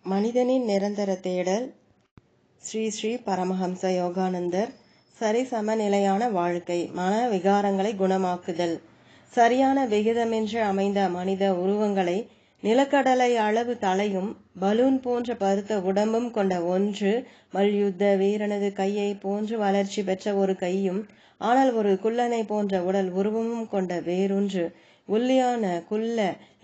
மனிதனின் நிரந்தர தேடல். ஸ்ரீ ஸ்ரீ பரமஹம்ச யோகானந்தர். சரிசமநிலையான வாழ்க்கை. மன விகாரங்களை குணமாக்குதல். சரியான விகிதமின்றி அமைந்த மனித உருவங்களை நிலக்கடலை அளவு தலையும் பலூன் போன்ற பருத்த உடம்பும் கொண்ட ஒன்று, மல்யுத்த வீரனது கையை போன்று வளர்ச்சி பெற்ற ஒரு கையும், ஆனால் ஒரு குள்ளனை போன்ற உடல் உருவமும் கொண்ட வேறொன்று, ஒல்லியான குள்ள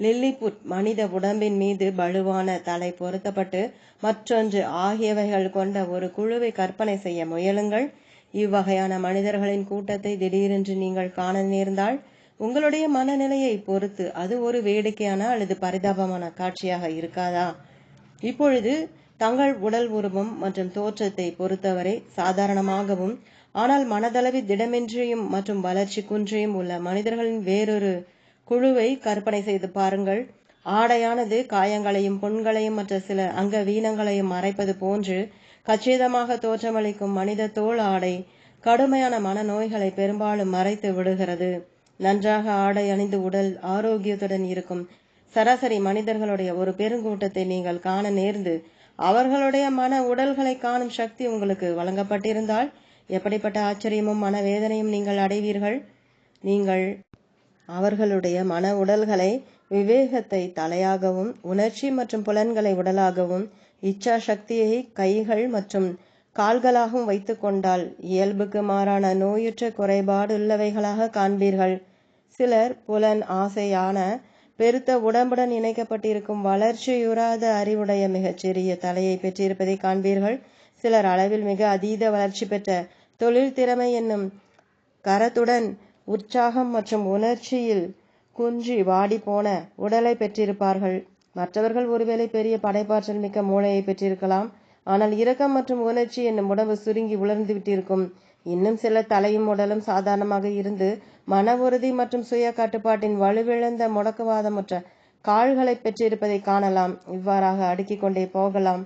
லில்லிபுட் மனித உடம்பின் மீது வலுவான தலை பொருத்தப்பட்டு மற்றொன்று ஆகியவைகள் கொண்ட ஒரு குழுவை கற்பனை செய்ய முயலுங்கள். இவ்வகையான மனிதர்களின் கூட்டத்தை திடீரென்று நீங்கள் காண நேர்ந்தால் உங்களுடைய மனநிலையை பொறுத்து அது ஒரு வேடிக்கையான அல்லது பரிதாபமான காட்சியாக இருக்காதா? இப்பொழுது தங்கள் உடல் உருவம் மற்றும் தோற்றத்தை பொறுத்தவரை சாதாரணமாகவும் ஆனால் மனதளவில் திடமின்றியும் மற்றும் வளர்ச்சி குன்றியும் உள்ள மனிதர்களின் வேறொரு குழுவை கற்பனை செய்து பாருங்கள். ஆடையானது காயங்களையும் புண்களையும் மற்ற சில அங்க வீனங்களையும் மறைப்பது போன்று கச்சிதமாக தோற்றமளிக்கும் மனித தோல் ஆடை கடுமையான மனநோய்களை பெரும்பாலும் மறைத்து விடுகிறது. நன்றாக ஆடை அணிந்து உடல் ஆரோக்கியத்துடன் இருக்கும் சராசரி மனிதர்களுடைய ஒரு பெருங்கூட்டத்தை நீங்கள் காண நேர்ந்து அவர்களுடைய மன உடல்களை காணும் சக்தி உங்களுக்கு வழங்கப்பட்டிருந்தால் எப்படிப்பட்ட ஆச்சரியமும் மனவேதனையும் நீங்கள் அடைவீர்கள். நீங்கள் அவர்களுடைய மன உடல்களை விவேகத்தை தலையாகவும், உணர்ச்சி மற்றும் புலன்களை உடலாகவும், இச்சா சக்தியை கைகள் மற்றும் கால்களாகவும் வைத்து கொண்டால் இயல்புக்கு மாறான நோயுற்ற குறைபாடுள்ளவைகளாக காண்பீர்கள். சிலர் புலன் ஆசையான பெருத்த உடம்புடன் இணைக்கப்பட்டிருக்கும் வளர்ச்சியுறாத அறிவுடைய மிகச்சிறிய தலையை பெற்றிருப்பதை காண்பீர்கள். சிலர் அளவில் மிக அதீத வளர்ச்சி பெற்ற தொழில் திறமை என்னும் கரத்துடன் உற்சாகம் மற்றும் உணர்ச்சியில் குன்றி வாடி போன உடலை பெற்றிருப்பார்கள். மற்றவர்கள் ஒருவேளை பெரிய படைப்பாற்றல் மிக்க மூளையை பெற்றிருக்கலாம், ஆனால் இரக்கம் மற்றும் உணர்ச்சி என்னும் உடம்பு சுருங்கி உலர்ந்து விட்டிருக்கும். இன்னும் சில தலையும் உடலும் சாதாரணமாக இருந்து மன உறுதி மற்றும் சுய கட்டுப்பாட்டின் வலுவிழந்த முடக்குவாதமுற்ற கால்களை பெற்றிருப்பதை காணலாம். இவ்வாறாக அடுக்கிக் கொண்டே போகலாம்.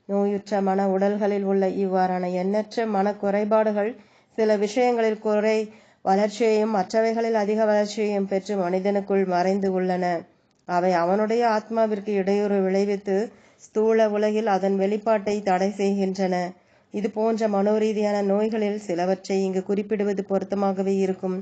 நோயுற்ற மன உடல்களில் உள்ள இவ்வாறான எண்ணற்ற மன குறைபாடுகள் சில விஷயங்களில் குறை வளர்ச்சியையும் மற்றவைகளில் அதிக வளர்ச்சியையும் பெற்று மனிதனுக்குள் மறைந்து உள்ளன. அவை அவனுடைய ஆத்மாவிற்கு இடையூறு விளைவித்து ஸ்தூல உலகில் அதன் வெளிப்பாட்டை தடை செய்கின்றன. இது போன்ற மனோரீதியான நோய்களில் சிலவற்றை இங்கு குறிப்பிடுவது பொருத்தமாகவே இருக்கும்.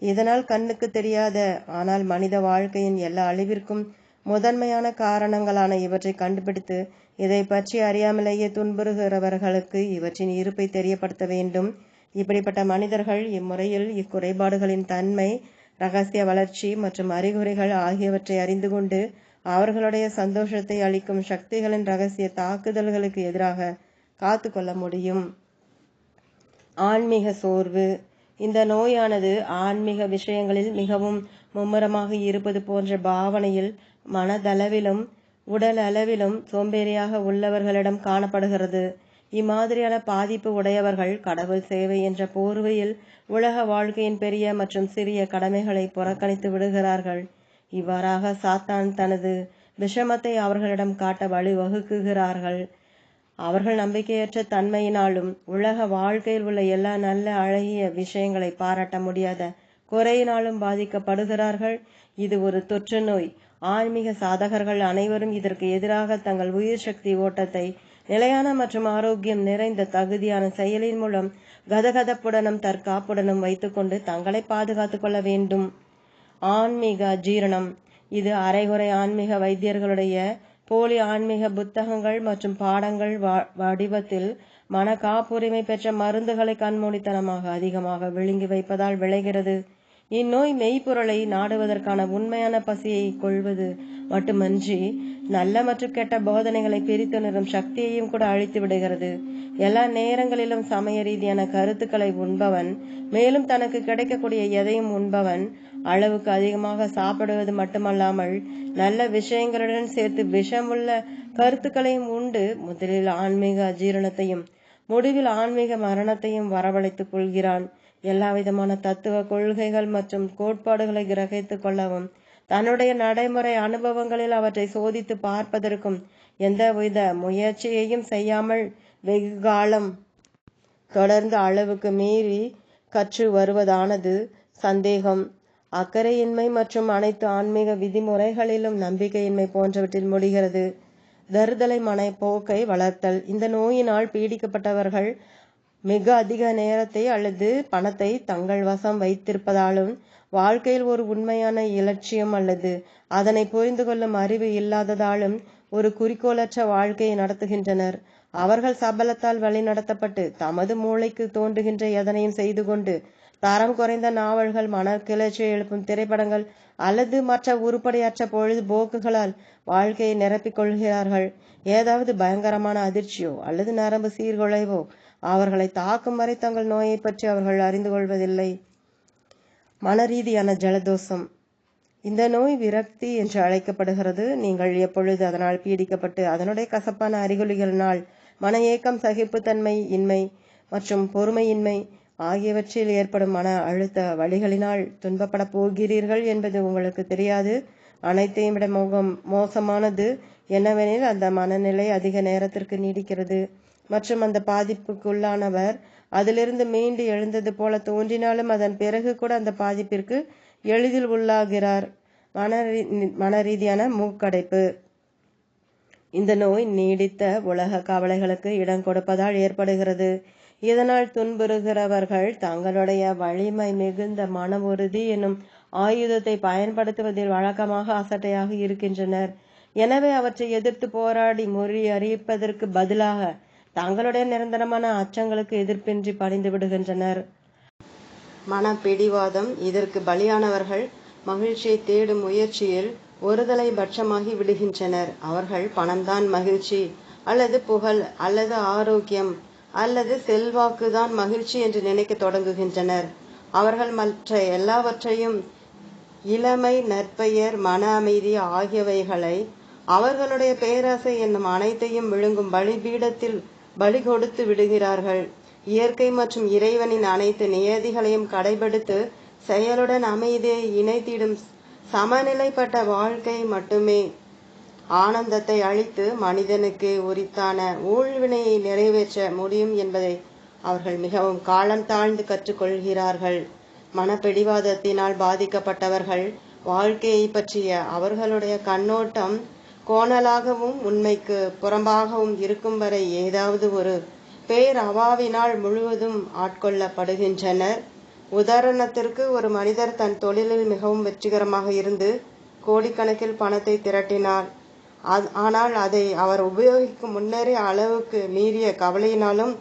இதனால் கண்ணுக்கு தெரியாத ஆனால் மனித வாழ்க்கையின் எல்லா அழிவிற்கும் முதன்மையான காரணங்களான இவற்றை கண்டுபிடித்து இதை பற்றி அறியாமலேயே துன்புறுகிறவர்களுக்கு இவற்றின் இருப்பை தெரியப்படுத்த வேண்டும். இப்படிப்பட்ட மனிதர்கள் இம்முறையில் இக்குறைபாடுகளின் தன்மை, இரகசிய வளர்ச்சி மற்றும் அறிகுறிகள் ஆகியவற்றை அறிந்து கொண்டு அவர்களுடைய சந்தோஷத்தை அளிக்கும் சக்திகளின் இரகசிய தாக்குதல்களுக்கு எதிராக காத்து கொள்ள முடியும். ஆன்மீக சோர்வு. இந்த நோயானது ஆன்மீக விஷயங்களில் மிகவும் மும்முரமாக இருப்பது போன்ற பாவனையில் மனதளவிலும் உடல் அளவிலும் சோம்பேறியாக உள்ளவர்களிடம் காணப்படுகிறது. இம்மாதிரியான பாதிப்பு உடையவர்கள் கடவுள் சேவை என்ற போர்வையில் உலக வாழ்க்கையின் பெரிய மற்றும் சிறிய கடமைகளை புறக்கணித்து விடுகிறார்கள். இவ்வாறாக சாத்தான் தனது விஷமத்தை அவர்களிடம் காட்ட வழிவகுக்குகிறார்கள். அவர்கள் நம்பிக்கையற்ற தன்மையினாலும் உலக வாழ்க்கையில் உள்ள எல்லா நல்ல அழகிய விஷயங்களை பாராட்ட முடியாத குறையினாலும் பாதிக்கப்படுகிறார்கள். இது ஒரு தொற்று நோய். ஆன்மீக சாதகர்கள் அனைவரும் இதற்கு எதிராக தங்கள் உயிர் சக்தி ஓட்டத்தை நிலையான மற்றும் ஆரோக்கியம் நிறைந்த தகுதியான செயலின் மூலம் கதகதப்புடனும் தற்காப்புடனும் வைத்துக்கொண்டு தங்களை பாதுகாத்து கொள்ள வேண்டும். ஆன்மீக அஜீரணம். இது அரைகுறை ஆன்மீக வைத்தியர்களுடைய போலி ஆன்மீக புத்தகங்கள் மற்றும் பாடங்கள் வடிவத்தில் மன காப்புரிமை பெற்ற மருந்துகளை கண்மூடித்தனமாக அதிகமாக விழுங்கி வைப்பதால் விளைகிறது. இந்நோய் மெய்ப்பொருளை நாடுவதற்கான உண்மையான பசியை கொள்வது மட்டுமன்றி நல்ல மற்றும் கெட்ட போதனைகளை பிரித்துணரும் சக்தியையும் கூட அழித்து விடுகிறது. எல்லா நேரங்களிலும் சமய ரீதியான கருத்துக்களை உண்பவன், மேலும் தனக்கு கிடைக்கக்கூடிய எதையும் உண்பவன், அளவுக்கு அதிகமாக சாப்பிடுவது மட்டுமல்லாமல் நல்ல விஷயங்களுடன் சேர்த்து விஷமுள்ள கருத்துக்களையும் உண்டு முதலில் ஆன்மீக அஜீரணத்தையும் முடிவில் ஆன்மீக மரணத்தையும் வரவழைத்துக் கொள்கிறான். எல்லா விதமான தத்துவ கொள்கைகள் மற்றும் கோட்பாடுகளை கிரகித்துக் கொள்ளவும் தன்னுடைய நடைமுறை அனுபவங்களில் அவற்றை சோதித்து பார்ப்பதற்கும் எந்தவித முயற்சியையும் செய்யாமல் வெகு காலம் தொடர்ந்து அளவுக்கு மீறி கற்று வருவதானது சந்தேகம், அக்கறையின்மை மற்றும் அனைத்து ஆன்மீக விதிமுறைகளிலும் நம்பிக்கையின்மை போன்றவற்றில் முடிகிறது. தருதலை போக்கை வளர்த்தல். இந்த நோயினால் பீடிக்கப்பட்டவர்கள் மிக அதிக நேரத்தை அல்லது பணத்தை தங்கள் வசம் வைத்திருப்பதாலும் வாழ்க்கையில் ஒரு உண்மையான இலட்சியம் அல்லது அதனை புரிந்து கொள்ளும் அறிவு இல்லாததாலும் ஒரு குறிக்கோளற்ற வாழ்க்கையை நடத்துகின்றனர். அவர்கள் சபலத்தால் வழிநடத்தப்பட்டு தமது மூளைக்கு தோன்றுகின்ற எதனையும் செய்து கொண்டு தரம் குறைந்த நாவல்கள், மனக்கிளர்ச்சியை எழுப்பும் திரைப்படங்கள் அல்லது மற்ற உருப்படியற்ற பொழுதுபோக்குகளால் வாழ்க்கையை நிரப்பிக் கொள்கிறார்கள். ஏதாவது பயங்கரமான அதிர்ச்சியோ அல்லது நரம்பு சீர்குலைவோ அவர்களை தாக்கும் வரை தங்கள் நோயை பற்றி அவர்கள் அறிந்து கொள்வதில்லை. மனரீதியான ஜலதோஷம். இந்த நோய் விரக்தி என்று அழைக்கப்படுகிறது. நீங்கள் எப்பொழுது அதனால் பீடிக்கப்பட்டு அதனுடைய கசப்பான அறிகுறிகளினால் மன ஏக்கம், சகிப்புத்தன்மை இன்மை மற்றும் பொறுமையின்மை ஆகியவற்றில் ஏற்படும் மன அழுத்த வழிகளினால் துன்பப்பட போகிறீர்கள் என்பது உங்களுக்கு தெரியாது. அனைத்தையும் விட மோசமானது என்னவெனில் அந்த மனநிலை அதிக நேரத்திற்கு நீடிக்கிறது மற்றும் அந்த பாதிப்புக்குள்ளானவர் அதிலிருந்து மீண்டு எழுந்தது போல தோன்றினாலும் அதன் பிறகு கூட அந்த பாதிப்பிற்கு எளிதில் உள்ளாகிறார். மனரீதியான மூக்கடைப்பு. இந்த நோய் நீடித்த உலக கவலைகளுக்கு இடம் கொடுப்பதால் ஏற்படுகிறது. இதனால் துன்புறுகிறவர்கள் தங்களுடைய வலிமை மிகுந்த மன உறுதி என்னும் ஆயுதத்தை பயன்படுத்துவதில் வழக்கமாக அசட்டையாக இருக்கின்றனர். எனவே அவற்றை எதிர்த்து போராடி முறியடிப்பதற்கு பதிலாக தங்களுடைய நிரந்தரமான அச்சங்களுக்கு எதிர்ப்பின்றி பணிந்து விடுகின்றனர். மனப்பிடிவாதம். இதற்கு பலியானவர்கள் மகிழ்ச்சியை தேடும் முயற்சியில் ஒருதலை பட்சமாகி விடுகின்றனர். அவர்கள் பணம்தான் மகிழ்ச்சி அல்லது புகழ் அல்லது ஆரோக்கியம் அல்லது செல்வாக்குதான் மகிழ்ச்சி என்று நினைக்க தொடங்குகின்றனர். அவர்கள் மற்ற எல்லாவற்றையும், இளமை, நற்பெயர், மன அமைதி ஆகியவைகளை அவர்களுடைய பேராசை என்னும் அனைத்தையும் விழுங்கும் பலிபீடத்தில் பலி கொடுத்து விடுகிறார்கள். இயற்கை மற்றும் இறைவனின் அனைத்து நியதிகளையும் கடைபிடித்து செயலுடன் அமைதியை இணைத்திடும் சமநிலைப்பட்ட வாழ்க்கை மட்டுமே ஆனந்தத்தை அளித்து மனிதனுக்கு உரித்தான ஊழ்வினையை நிறைவேற்ற முடியும் என்பதை அவர்கள் மிகவும் காலம் தாழ்ந்து கற்றுக்கொள்கிறார்கள். மனப்பிடிவாதத்தினால் பாதிக்கப்பட்டவர்கள் வாழ்க்கையை பற்றிய அவர்களுடைய கண்ணோட்டம் கோணலாகவும் உண்மைக்கு புறம்பாகவும் இருக்கும் வரை ஏதாவது ஒரு பேரவாவினால் முழுவதும் ஆட்கொள்ளப்படுகின்றனர். உதாரணத்திற்கு, ஒரு மனிதர் தன் தொழிலில் மிகவும் வெற்றிகரமாக இருந்து கோடிக்கணக்கில் பணத்தை திரட்டினார். ஆனால் அதை அவர் உபயோகிக்கும் முன்னரே அளவுக்கு மீறிய கவலையினாலும்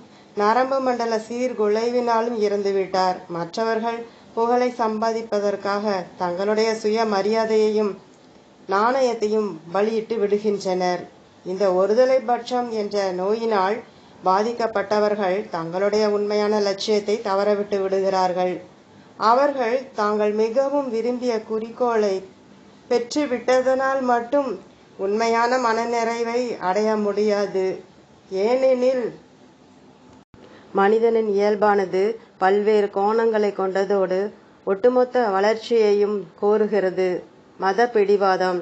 நரம்பு மண்டல சீர்குலைவினாலும் இறந்துவிட்டார். மற்றவர்கள் புகழை சம்பாதிப்பதற்காக தங்களுடைய சுய மரியாதையையும் நாணயத்தையும் பலியிட்டு விடுகின்றனர். இந்த ஒருதலை பட்சம் என்ற நோயினால் பாதிக்கப்பட்டவர்கள் தங்களுடைய உண்மையான லட்சியத்தை தவறவிட்டு விடுகிறார்கள். அவர்கள் தாங்கள் மிகவும் விரும்பிய குறிக்கோளை பெற்றுவிட்டதனால் மட்டும் உண்மையான மனநிறைவை அடைய முடியாது. ஏனெனில் மனிதனின் இயல்பானது பல்வேறு கோணங்களை கொண்டதோடு ஒட்டுமொத்த வளர்ச்சியையும் கோருகிறது. மத பிடிவாதம்.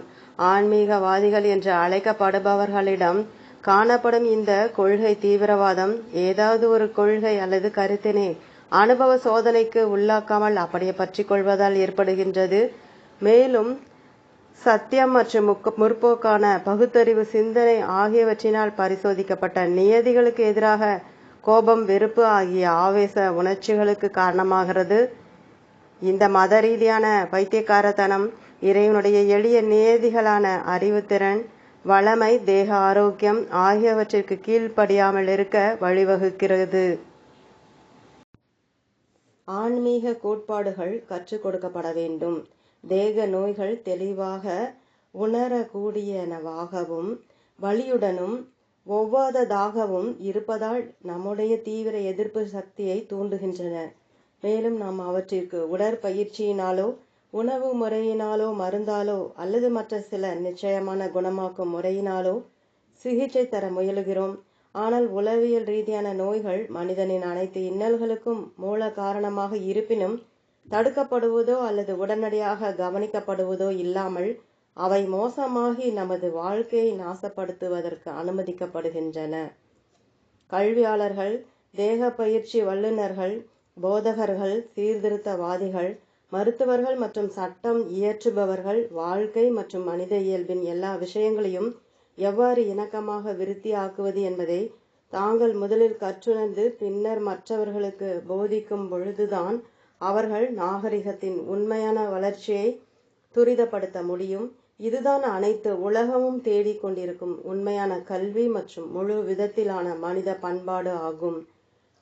ஆன்மீகவாதிகள் என்று அழைக்கப்படுபவர்களிடம் காணப்படும் இந்த கொள்கை தீவிரவாதம் ஏதாவது ஒரு கொள்கை அல்லது கருத்தினை அனுபவ சோதனைக்கு உள்ளாக்காமல் அப்படியே பற்றி கொள்வதால் ஏற்படுகின்றது. மேலும் சத்தியம் மற்றும் முற்போக்கான பகுத்தறிவு சிந்தனை ஆகியவற்றினால் பரிசோதிக்கப்பட்ட நியதிகளுக்கு எதிராக கோபம், வெறுப்பு ஆகிய ஆவேச உணர்ச்சிகளுக்கு காரணமாகிறது. இந்த மத ரீதியான பைத்தியக்காரத்தனம் இறைவனுடைய எளிய நியதிகளான அறிவுத்திறன், வளமை, தேக ஆரோக்கியம் ஆகியவற்றிற்கு கீழ்ப்படியாமல் இருக்க வழிவகுக்கிறது. ஆன்மீக கோட்பாடுகள் கற்றுக் கொடுக்கப்பட வேண்டும். தேக நோய்கள் தெளிவாக உணரக்கூடியனவாகவும் வலியுடனும் ஒவ்வாததாகவும் இருப்பதால் நம்முடைய தீவிர எதிர்ப்பு சக்தியை தூண்டுகின்றன. மேலும் நாம் அவற்றிற்கு உடற்பயிற்சியினாலோ உணவு முறையினாலோ மருந்தாலோ அல்லது மற்ற சில நிச்சயமான குணமாக்கும் முறையினாலோ சிகிச்சை தர முயலுகிறோம். ஆனால் உளவியல் ரீதியான நோய்கள் மனிதனின் அனைத்து இன்னல்களுக்கும் மூல காரணமாக இருப்பினும் தடுக்கப்படுவதோ அல்லது உடனடியாக கவனிக்கப்படுவதோ இல்லாமல் அவை மோசமாகி நமது வாழ்க்கையை நாசப்படுத்துவதற்கு அனுமதிக்கப்படுகின்றன. கல்வியாளர்கள், தேக பயிற்சி வல்லுநர்கள், போதகர்கள், சீர்திருத்தவாதிகள், மருத்துவர்கள் மற்றும் சட்டம் இயற்றுபவர்கள் வாழ்க்கை மற்றும் மனித இயல்பின் எல்லா விஷயங்களையும் எவ்வாறு இணக்கமாக விருத்தியாக்குவது என்பதை தாங்கள் முதலில் கற்றுணர்ந்து பின்னர் மற்றவர்களுக்கு போதிக்கும் பொழுதுதான் அவர்கள் நாகரிகத்தின் உண்மையான வளர்ச்சியை துரிதப்படுத்த முடியும். இதுதான் அனைத்து உலகமும் தேடிக்கொண்டிருக்கும் உண்மையான கல்வி மற்றும் முழு விதத்திலான மனித பண்பாடு ஆகும்.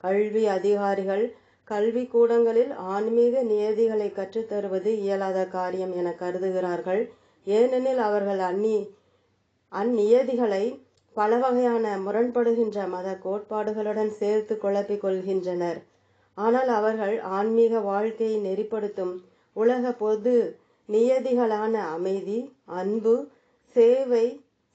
கல்வி அதிகாரிகள் கல்வி கூடங்களில் ஆன்மீக நியதிகளை கற்றுத்தருவது இயலாத காரியம் என கருதுகிறார்கள். ஏனெனில் அவர்கள் அந்நியதிகளை பல வகையான முரண்படுகின்ற மத கோட்பாடுகளுடன் சேர்த்து குழப்பிக் கொள்கின்றனர். ஆனால் அவர்கள் ஆன்மீக வாழ்க்கையை நெறிப்படுத்தும் உலக பொது நியதிகளான அமைதி, அன்பு, சேவை,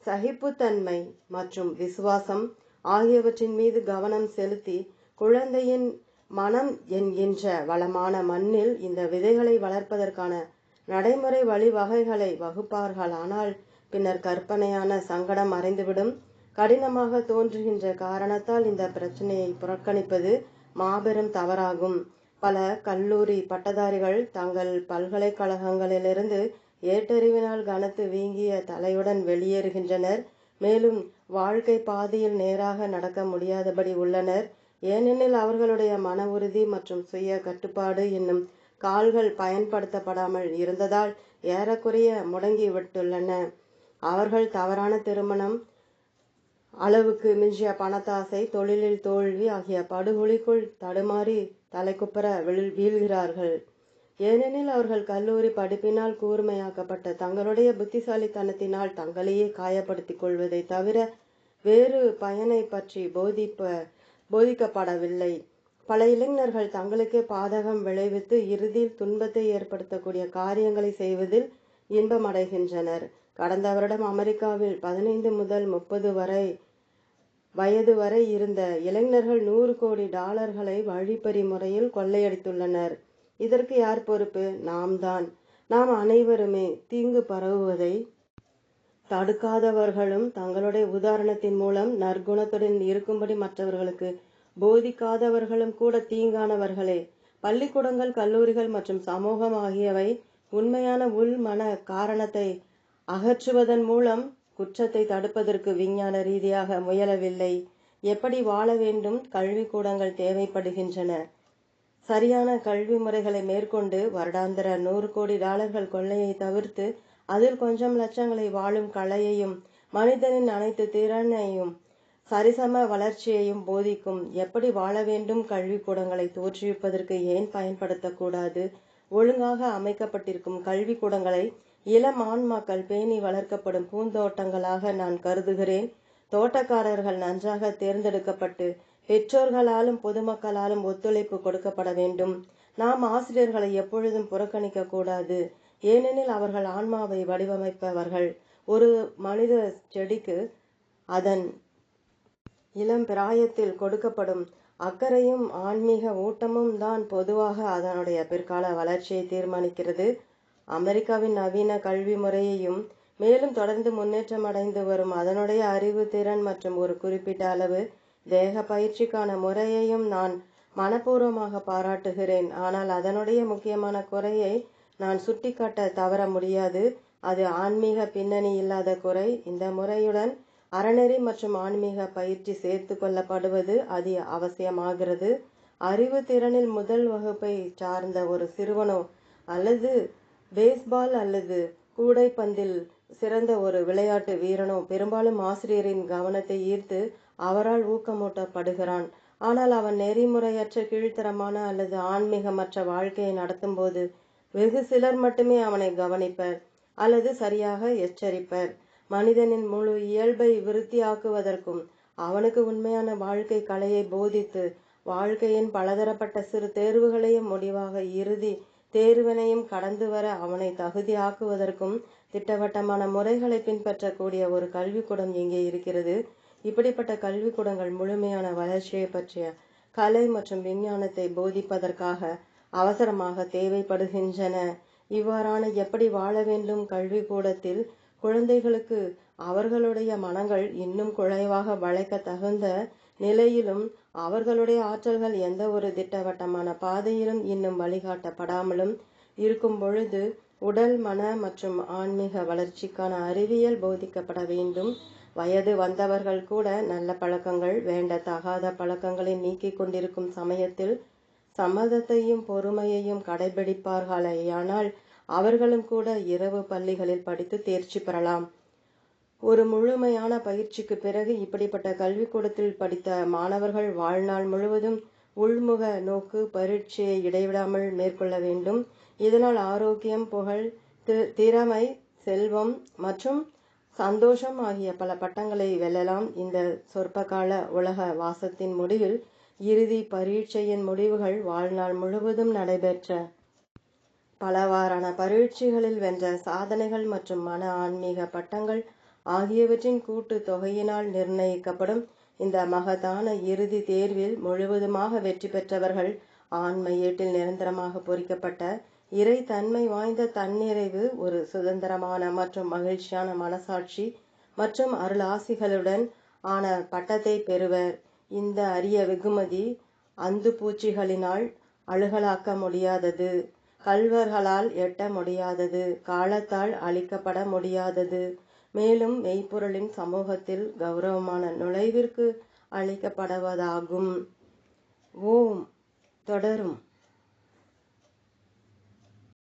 சகிப்புத்தன்மை மற்றும் விசுவாசம் ஆகியவற்றின் மீது கவனம் செலுத்தி குழந்தையின் மனம் என்கின்ற வளமான மண்ணில் இந்த விதைகளை வளர்ப்பதற்கான நடைமுறை வழிவகைகளை வகுப்பார்களானால் பின்னர் கற்பனையான சங்கடம் மறைந்துவிடும். கடினமாக தோன்றுகின்ற காரணத்தால் இந்த பிரச்சனையை புறக்கணிப்பது மாபெரும் தவறாகும். பல கல்லூரி பட்டதாரிகள் தங்கள் பல்கலைக்கழகங்களிலிருந்து ஏட்டறிவினால் கனத்து வீங்கிய தலையுடன் வெளியேறுகின்றனர். மேலும் வாழ்க்கை பாதையில் நேராக நடக்க முடியாதபடி உள்ளனர். ஏனெனில் அவர்களுடைய மன உறுதி மற்றும் சுய கட்டுப்பாடு என்னும் கால்கள் பயன்படுத்தப்படாமல் இருந்ததால் ஏறக்குறைய முடங்கிவிட்டுள்ளன. அவர்கள் தவறான திருமணம், அளவுக்கு மிஞ்சிய பணத்தாசை, தொழிலில் தோல்வி ஆகிய படுகொலிக்குள் தடுமாறி தலைக்குப்புற வீழ்கிறார்கள். ஏனெனில் அவர்கள் கல்லூரி படிப்பினால் கூர்மையாக்கப்பட்ட தங்களுடைய புத்திசாலித்தனத்தினால் தங்களையே காயப்படுத்திக் கொள்வதை தவிர வேறு பயனை பற்றி போதிக்கப்படவில்லை. பல இளைஞர்கள் தங்களுக்கே பாதகம் விளைவித்து இறுதியில் துன்பத்தை ஏற்படுத்தக்கூடிய காரியங்களை செய்வதில் இன்பமடைகின்றனர். கடந்த வருடம் அமெரிக்காவில் 15 முதல் 30 வயது வரை இருந்த இளைஞர்கள் $100 கோடி வழிப்பறி முறையில் கொள்ளையடித்துள்ளனர். இதற்கு யார் பொறுப்பு? நாம் அனைவருமே. தீங்கு பரவுவதை தடுக்காதவர்களும் தங்களுடைய உதாரணத்தின் மூலம் நற்குணத்துடன் இருக்கும்படி மற்றவர்களுக்கு போதிக்காதவர்களும் கூட தீங்கானவர்களே. பள்ளிக்கூடங்கள், கல்லூரிகள் மற்றும் சமூகம் ஆகியவை உண்மையான உள் மன காரணத்தை அகற்றுவதன் மூலம் குற்றத்தை தடுப்பதற்கு விஞ்ஞான ரீதியாக முயலவில்லை. எப்படி வாழ வேண்டும்? கல்விக்கூடங்கள் தேவைப்படுகின்றன. சரியான கல்வி முறைகளை மேற்கொண்டு வருடாந்திர $100 கோடி கொள்ளையை தவிர்த்து அதில் கொஞ்சம் லட்சங்களை வாழும் கலையையும் மனிதனின் அனைத்து திறனையும் சரிசம வளர்ச்சியையும் போதிக்கும். எப்படி வாழ வேண்டும்? கல்விக்கூடங்களை தோற்றுவிப்பதற்கு ஏன் பயன்படுத்தக்கூடாது? ஒழுங்காக அமைக்கப்பட்டிருக்கும் கல்விக்கூடங்களை இளம் ஆன்மாக்கள் பேணி வளர்க்கப்படும் பூந்தோட்டங்களாக நான் கருதுகிறேன். தோட்டக்காரர்கள் நன்றாக தேர்ந்தெடுக்கப்பட்டு பெற்றோர்களாலும் பொதுமக்களாலும் ஒத்துழைப்பு கொடுக்கப்பட வேண்டும். நாம் ஆசிரியர்களை எப்பொழுதும் புறக்கணிக்க கூடாது. ஏனெனில் அவர்கள் ஆன்மாவை வடிவமைப்பவர்கள். ஒரு மனித செடிக்கு அதன் இளம் பிராயத்தில் கொடுக்கப்படும் அக்கறையும் ஆன்மீக ஊட்டமும் தான் பொதுவாக அதனுடைய பிற்கால வளர்ச்சியை தீர்மானிக்கிறது. அமெரிக்காவின் நவீன கல்வி முறையையும் மேலும் தொடர்ந்து முன்னேற்றம் அடைந்து வரும் அதனுடைய அறிவு திறன் மற்றும் ஒரு குறிப்பிட்ட அளவு தேக பயிற்சிக்கான முறையையும் நான் மனப்பூர்வமாக பாராட்டுகிறேன். ஆனால் அதனுடைய முக்கியமான குறையை நான் சுட்டிக்காட்ட தவற முடியாது. அது ஆன்மீக பின்னணி இல்லாத குறை. இந்த முறையுடன் அறநெறி மற்றும் ஆன்மீக பயிற்சி சேர்த்து கொள்ளப்படுவது அதி அவசியமாகிறது. அறிவு திறனில் முதல் வகுப்பை சார்ந்த ஒரு சிறுவனோ அல்லது பேஸ்பால் அல்லது கூடைப்பந்தில் சிறந்த ஒரு விளையாட்டு வீரனோ பெரும்பாலும் ஆசிரியரின் கவனத்தை ஈர்த்து அவரால் ஊக்கமூட்டப்படுகிறான். ஆனால் அவன் நெறிமுறையற்ற, கீழ்த்தரமான அல்லது ஆன்மீகமற்ற வாழ்க்கையை நடத்தும் போது வெகு சிலர் மட்டுமே அவனை கவனிப்பர் அல்லது சரியாக எச்சரிப்பர். மனிதனின் முழு இயல்பை விருத்தியாக்குவதற்கும் அவனுக்கு உண்மையான வாழ்க்கை கலையை போதித்து வாழ்க்கையின் பலதரப்பட்ட சிறு தேர்வுகளையும் முடிவாக இறுதி தேர்வினையும் கடந்து வர அவனை தகுதியாக்குவதற்கும் திட்டவட்டமான முறைகளை பின்பற்றக்கூடிய ஒரு கல்விக்கூடம் இங்கே இருக்கிறது. இப்படிப்பட்ட கல்விக்கூடங்கள் முழுமையான வளர்ச்சியை பற்றிய கலை மற்றும் விஞ்ஞானத்தை போதிப்பதற்காக அவசரமாக தேவைப்படுகின்றன. இவ்வாறான எப்படி வாழ வேண்டும் கல்விக்கூடத்தில் குழந்தைகளுக்கு அவர்களுடைய மனங்கள் இன்னும் குழைவாக வளைக்க தகுந்த நிலையிலும் அவர்களுடைய ஆற்றல்கள் எந்த ஒரு திட்டவட்டமான பாதையிலும் இன்னும் வழிகாட்டப்படாமலும் இருக்கும் பொழுது உடல், மன மற்றும் ஆன்மீக வளர்ச்சிக்கான அறிவியல் போதிக்கப்பட வேண்டும். வயது வந்தவர்கள் கூட நல்ல பழக்கங்கள், வேண்டத்தகாத பழக்கங்களை நீக்கிக் கொண்டிருக்கும் சமயத்தில் சம்மதத்தையும் பொறுமையையும் கடைபிடிப்பார்களேயானால் அவர்களும் கூட இரவு பள்ளிகளில் படித்து தேர்ச்சி பெறலாம். ஒரு முழுமையான பயிற்சிக்கு பிறகு இப்படிப்பட்ட கல்விக்கூடத்தில் படித்த மாணவர்கள் வாழ்நாள் முழுவதும் உள்முக நோக்கு பரீட்சையை இடைவிடாமல் மேற்கொள்ள வேண்டும். இதனால் ஆரோக்கியம், புகழ், திறமை, செல்வம் மற்றும் சந்தோஷம் ஆகிய பல பட்டங்களை வெல்லலாம். இந்த சொற்பகால உலக வாசத்தின் முடிவில் இறுதி பரீட்சையின் முடிவுகள் வாழ்நாள் முழுவதும் நடைபெற்ற பலவாறான பரீட்சைகளில் வென்ற சாதனைகள் மற்றும் மன ஆன்மீக பட்டங்கள் ஆகியவற்றின் கூட்டு தொகையினால் நிர்ணயிக்கப்படும். இந்த மகத்தான இறுதி தேர்வில் முழுவதுமாக வெற்றி பெற்றவர்கள் ஆன்ம ஏட்டில் நிரந்தரமாக பொறிக்கப்பட்ட இறை தன்மை வாய்ந்த தன்னிறைவு, ஒரு சுதந்திரமான மற்றும் மகிழ்ச்சியான மனசாட்சி மற்றும் அருளாசிகளுடன் ஆன பட்டத்தை பெறுவர். இந்த அரிய வெகுமதி அந்து பூச்சிகளினால் அழுகலாக்க முடியாதது, கள்வர்களால் எட்ட முடியாதது, காலத்தால் அழிக்கப்பட முடியாதது, மேலும் மெய்ப்பொருளின் சமூகத்தில் கௌரவமான நுழைவிற்கு அளிக்கப்படுவதாகும். ஓம். தொடரும்.